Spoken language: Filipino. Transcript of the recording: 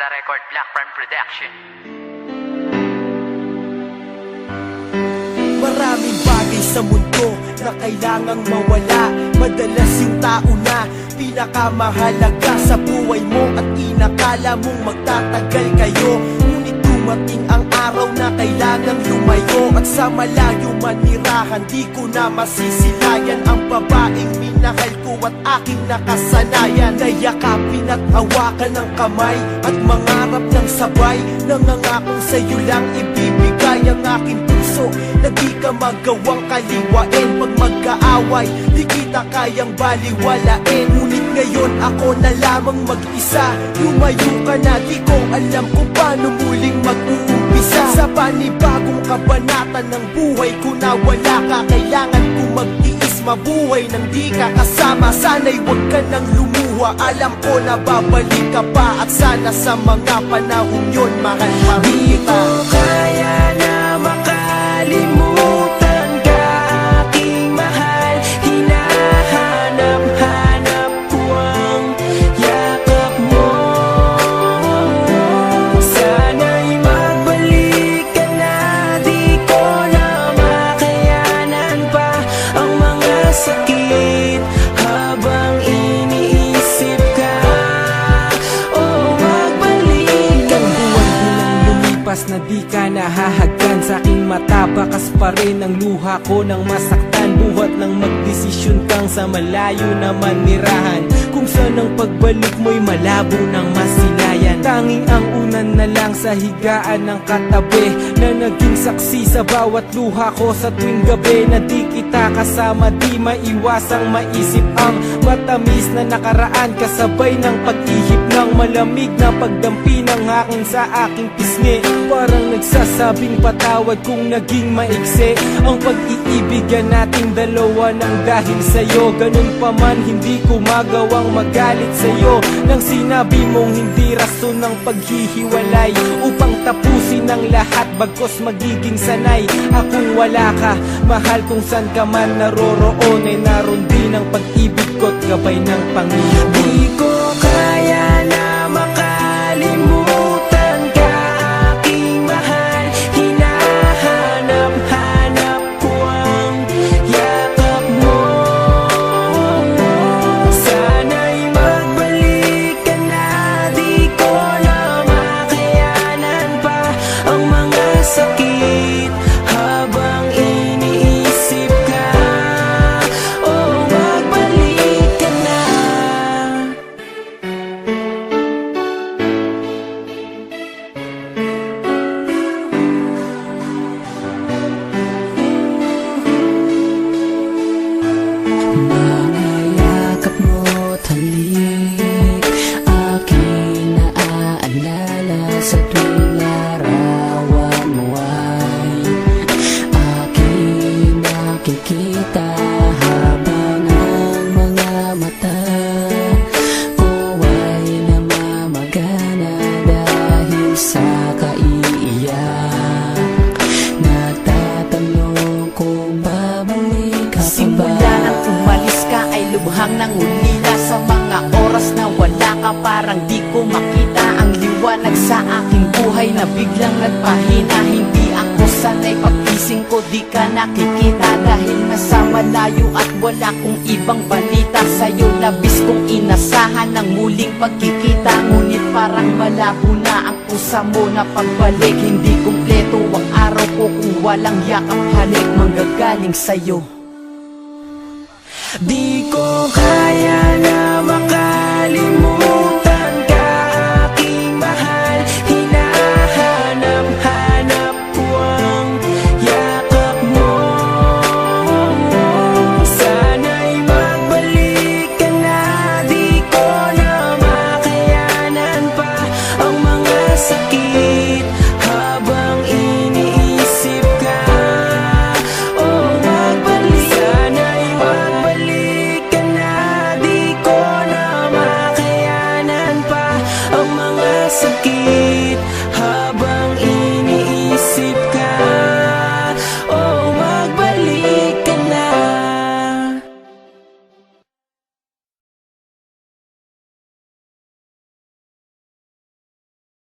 the record, Black Farm Production. Maraming bagay sa mundo na kailangang mawala. Madalas yung tao na pinakamahalaga sa buhay mo at inakala mong magtatagal kayo. Ngunit dumating ang araw na kailangang lumayo. At sa malayo manirahan, di ko na masisilayan ang babaeng minahal ko at aking nakasanayan. Nayakapin at hawakan ng kamay at mangarap ng sabay. Nangangakong sa'yo lang ibibigay ang aking puso na di ka magawang kaliwain. Pag magkaaway, di kita kayang baliwalain. Ngunit ngayon ako na lamang mag-isa. Lumayo ka na, di ko alam kung paano muling mag-uumpisa. Sa panibagong kabanata ng buhay ko na wala ka. Kailangan ko magtiis mabuhay nang di ka kasama. Sana'y huwag ka nang lumuha, alam ko na babalik ka pa. At sana sa mga panahong yun, mahal pa rin kita. Di ko kaya na makalimutan ka, aking mahal. Hinahanap-hanap ko ang yakap mo. Sana'y magbalik ka na, di ko na makayanan pa ang mga sakit habang iniisip ka. Oh, magbalik ka na. Lumipas na di ka nahahagkan sa aking mata. Bakas pa rin ang luha ko nang masaktan. Buhat ng magdesisyon kang sa malayo na manirahan, kung saan ang pagbalik mo'y malabo ng masilayan. Tanging ang unan na lang sa higaan ng katabi, na naging saksi sa bawat luha ko sa tuwing gabi. Na di kita kasama, di maiwasang maisip ang matamis na nakaraan, kasabay ng pag-ihip ng malamig na pagdampi ng hangin sa aking pisngi. Parang nagsasabing patawad kung naging maiksi ang pag-iibigan nating dalawa ng dahil sa'yo. Ganun pa man, hindi ko magawang magalit sa'yo nang sinabi mong hindi rason ng paghihiwalay upang tapusin ang lahat, bagkos magiging sanay akong wala ka. Mahal, kung saan ka man naroroon ay naroon din ang pag-ibig ko't gabay ng Panginoon. Di ko kaya na makalimutan ka, aking mahal. Hinahanap-hanap ko ang yakap mo. Sana'y magbalik ka na, di ko na makayanan pa ang mga sakit habang iniisip ka. Oh, magbalik ka na. Mga yakap mo't halik, aking naaalala sa tuwing larawan mo ay aking nakikita, habang ang mga mata ko ay namamagana dahil sa kaiiyak. Nagtatanong kung babalik ka pa ba. Simula nang umalis ka ay lubhang nangulila. Sa mga oras na wala ka, parang di ko makita ang liwanag sa aking buhay na biglang nagpahina. Hindi ako sanay, pagkising ko di ka nakikita, dahil nasa malayo at wala kong ibang balita. Sa'yo labis kong inasahan ng muling pagkikita, ngunit parang malabo na ang pusa mo na pagbalik. Hindi kumpleto ang araw ko kung walang yakap, halik manggagaling sa'yo. Di ko kaya na